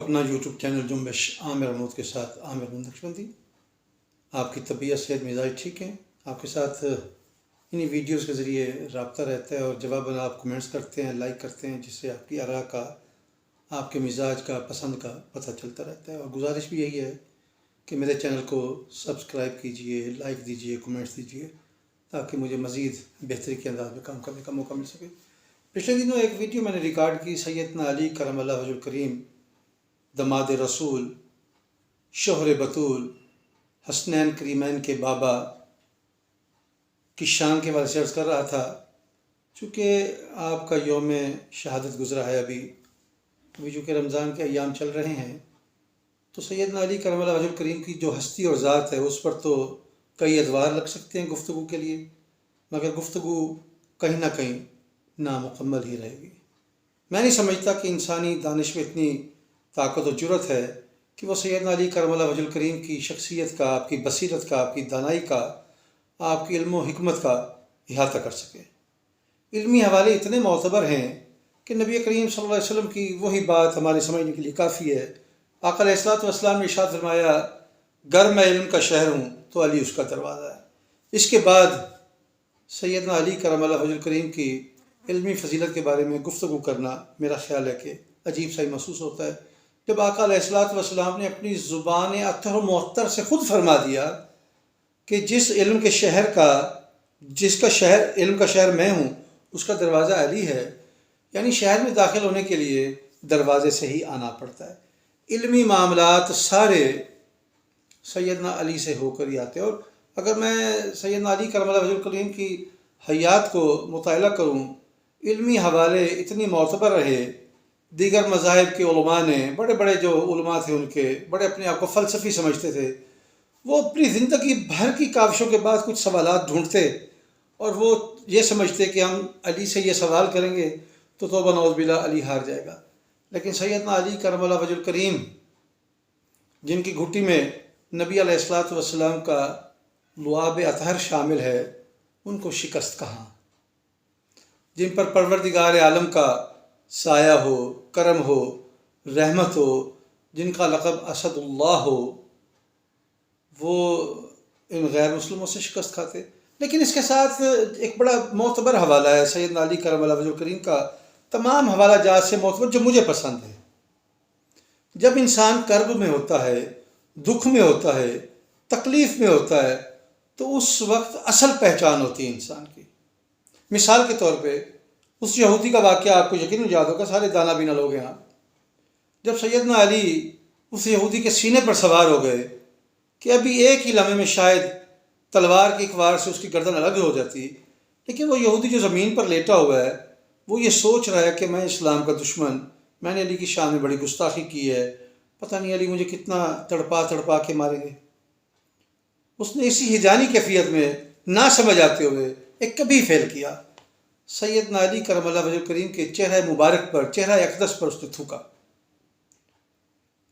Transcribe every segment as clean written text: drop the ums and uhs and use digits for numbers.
اپنا YouTube channel جنبش عامر محمود کے ساتھ عامر نقشبندی۔ آپ کی طبیعت صحت مزاج ٹھیک ہیں؟ آپ کے ساتھ انہی ویڈیوز کے ذریعے رابطہ رہتا ہے اور جواباً آپ کمنٹس کرتے ہیں، لائک کرتے ہیں، جس سے آپ کی آراء کا، آپ کے مزاج کا، پسند کا پتہ چلتا رہتا ہے۔ اور گزارش بھی یہی ہے کہ میرے چینل کو سبسکرائب کیجئے، لائک دیجئے، کمنٹس دیجئے، تاکہ مجھے مزید بہتری کے انداز میں کام کرنے کا موقع مل سکے۔ پچھلے دنوں ایک ویڈیو میں نے ریکارڈ کی، سیدنا علی کرم اللہ وجہ الکریم، دماد رسول، شوہر بطول، حسنین کریمین کے بابا کی شان کے بارے سے عرض کر رہا تھا۔ چونکہ آپ کا یوم شہادت گزرا ہے ابھی چونکہ رمضان کے ایام چل رہے ہیں، تو سیدنا علی کرم اللہ وجہ الکریم کی جو ہستی اور ذات ہے اس پر تو کئی ادوار لگ سکتے ہیں گفتگو کے لیے، مگر گفتگو کہیں نہ کہیں نامکمل ہی رہے گی۔ میں نہیں سمجھتا کہ انسانی دانش میں اتنی طاقت و جرت ہے کہ وہ سیدنا علی کرم اللہ وجہ الکریم کی شخصیت کا، آپ کی بصیرت کا، آپ کی دانائی کا، آپ کی علم و حکمت کا احاطہ کر سکے۔ علمی حوالے اتنے معتبر ہیں کہ نبی کریم صلی اللہ علیہ وسلم کی وہی بات ہمارے سمجھنے کے لیے کافی ہے۔ آقا علیہ الصلوۃ والسلام نے ارشاد فرمایا، گر میں علم کا شہر ہوں تو علی اس کا دروازہ ہے۔ اس کے بعد سیدنا علی کرم اللہ وجہ الکریم کی علمی فضیلت کے بارے میں گفتگو کرنا میرا خیال ہے کہ عجیب سا ہی محسوس ہوتا ہے۔ جب آقا علیہ الصلوۃ والسلام نے اپنی زبان اطہر و معطر سے خود فرما دیا کہ جس علم کے شہر کا، جس کا شہر، علم کا شہر میں ہوں، اس کا دروازہ علی ہے، یعنی شہر میں داخل ہونے کے لیے دروازے سے ہی آنا پڑتا ہے۔ علمی معاملات سارے سیدنا علی سے ہو کر ہی آتے ہیں۔ اور اگر میں سیدنا علی کرم اللہ وجہ الکریم کی حیات کو مطالعہ کروں، علمی حوالے اتنی معتبر رہے، دیگر مذاہب کے علماء نے، بڑے بڑے جو علماء تھے ان کے، بڑے اپنے آپ کو فلسفی سمجھتے تھے، وہ اپنی زندگی بھر کی کاوشوں کے بعد کچھ سوالات ڈھونڈتے اور وہ یہ سمجھتے کہ ہم علی سے یہ سوال کریں گے تو توبہ نعوذ باللہ علی ہار جائے گا۔ لیکن سیدنا علی کرم اللہ وجہ الکریم، جن کی گھٹی میں نبی علیہ الصلوۃ والسلام کا لعاب اطہر شامل ہے، ان کو شکست کہاں؟ جن پر پروردگار عالم کا سایہ ہو، کرم ہو، رحمت ہو، جن کا لقب اسد اللہ ہو، وہ ان غیر مسلموں سے شکست کھاتے۔ لیکن اس کے ساتھ ایک بڑا معتبر حوالہ ہے سیدنا علی کرم اللہ وجہ الکریم کا، تمام حوالہ جات سے معتبر، جو مجھے پسند ہے۔ جب انسان کرب میں ہوتا ہے، دکھ میں ہوتا ہے، تکلیف میں ہوتا ہے، تو اس وقت اصل پہچان ہوتی ہے انسان کی۔ مثال کے طور پہ اس یہودی کا واقعہ آپ کو یقیناً یاد ہوگا، سارے دانا بینا لوگ ہیں۔ جب سیدنا علی اس یہودی کے سینے پر سوار ہو گئے کہ ابھی ایک ہی لمحے میں شاید تلوار کی ایک وار سے اس کی گردن الگ ہو جاتی، لیکن وہ یہودی جو زمین پر لیٹا ہوا ہے وہ یہ سوچ رہا ہے کہ میں اسلام کا دشمن، میں نے علی کی شان میں بڑی گستاخی کی ہے، پتہ نہیں علی مجھے کتنا تڑپا تڑپا کے ماریں گے۔ اس نے اسی ہجانی کیفیت میں نہ سمجھ آتے ہوئے ایک کبھی فعل کیا، سیدنا علی کرم اللہ وجہ الکریم کے چہرہ مبارک پر، چہرہ اقدس پر اس نے تھوکا،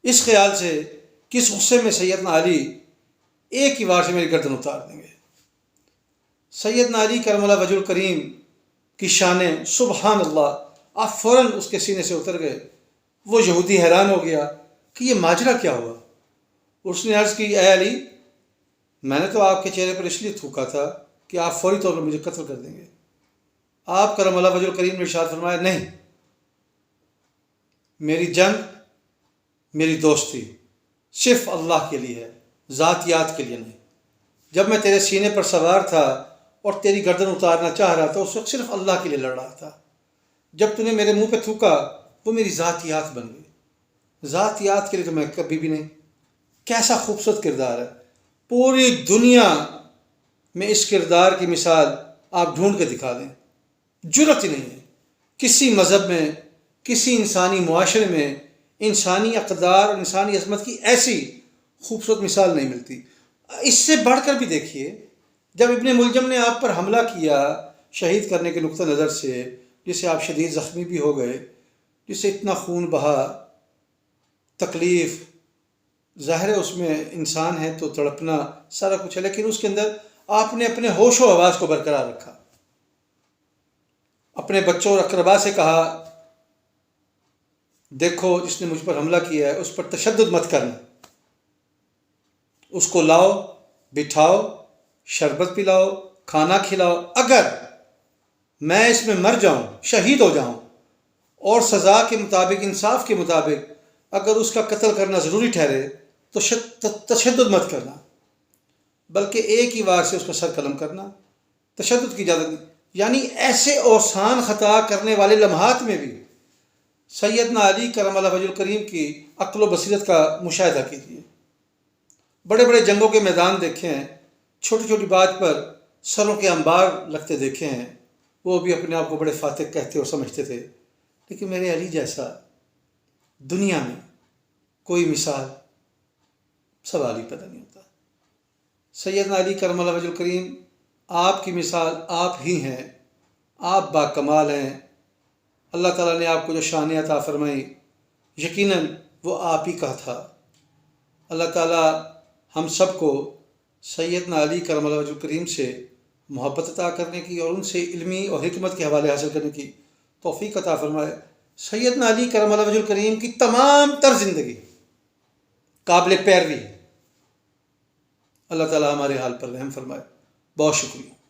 اس خیال سے کہ اس غصے میں سیدنا علی ایک ہی وار سے میری گردن اتار دیں گے۔ سیدنا علی کرم اللہ وجہ الکریم کی شانیں، سبحان اللہ، آپ فوراً اس کے سینے سے اتر گئے۔ وہ یہودی حیران ہو گیا کہ یہ ماجرا کیا ہوا۔ اس نے عرض کی، اے علی، میں نے تو آپ کے چہرے پر اس لیے تھوکا تھا کہ آپ فوری طور پر مجھے قتل کر دیں گے۔ آپ کرم اللہ وجہ الکریم نے ارشاد فرمایا، نہیں، میری جنگ، میری دوستی صرف اللہ کے لیے ہے، ذاتیات کے لیے نہیں۔ جب میں تیرے سینے پر سوار تھا اور تیری گردن اتارنا چاہ رہا تھا، اس وقت صرف اللہ کے لیے لڑ رہا تھا۔ جب تو نے میرے منہ پہ تھوکا، وہ میری ذاتیات بن گئی۔ ذاتیات کے لیے تو میں کبھی بھی نہیں۔ کیسا خوبصورت کردار ہے، پوری دنیا میں اس کردار کی مثال آپ ڈھونڈ کے دکھا دیں، جرت ہی نہیں ہے۔ کسی مذہب میں، کسی انسانی معاشرے میں انسانی اقدار اور انسانی عظمت کی ایسی خوبصورت مثال نہیں ملتی۔ اس سے بڑھ کر بھی دیکھیے، جب ابن ملجم نے آپ پر حملہ کیا شہید کرنے کے نقطہ نظر سے، جس سے آپ شدید زخمی بھی ہو گئے، جس سے اتنا خون بہا، تکلیف، ظاہر ہے اس میں انسان ہے تو تڑپنا سارا کچھ ہے، لیکن اس کے اندر آپ نے اپنے ہوش و حواس کو برقرار رکھا۔ اپنے بچوں اور اقربا سے کہا، دیکھو جس نے مجھ پر حملہ کیا ہے اس پر تشدد مت کرنا، اس کو لاؤ، بٹھاؤ، شربت پلاؤ، کھانا کھلاؤ، اگر میں اس میں مر جاؤں، شہید ہو جاؤں اور سزا کے مطابق، انصاف کے مطابق اگر اس کا قتل کرنا ضروری ٹھہرے تو تشدد مت کرنا، بلکہ ایک ہی وار سے اس کا سر قلم کرنا، تشدد کی اجازت نہیں۔ یعنی ایسے اوسان خطا کرنے والے لمحات میں بھی سیدنا علی کرم اللہ وجہ الکریم کی عقل و بصیرت کا مشاہدہ کیجیے۔ بڑے بڑے جنگوں کے میدان دیکھے ہیں، چھوٹی چھوٹی بات پر سروں کے انبار لگتے دیکھے ہیں، وہ بھی اپنے آپ کو بڑے فاتح کہتے اور سمجھتے تھے، لیکن میرے علی جیسا دنیا میں کوئی مثال سوال ہی پیدا نہیں ہوتا۔ سیدنا علی کرم اللہ وجہ الکریم آپ کی مثال آپ ہی ہیں، آپ با کمال ہیں۔ اللہ تعالیٰ نے آپ کو جو شان عطا فرمائی یقیناً وہ آپ ہی کا تھا۔ اللہ تعالیٰ ہم سب کو سیدنا علی کرم اللہ وجہ الکریم سے محبت عطا کرنے کی اور ان سے علمی اور حکمت کے حوالے حاصل کرنے کی توفیق عطا فرمائے۔ سیدنا علی کرم اللہ وجہ الکریم کی تمام تر زندگی قابل پیروی۔ اللہ تعالیٰ ہمارے حال پر رحم فرمائے۔ بہت شکریہ۔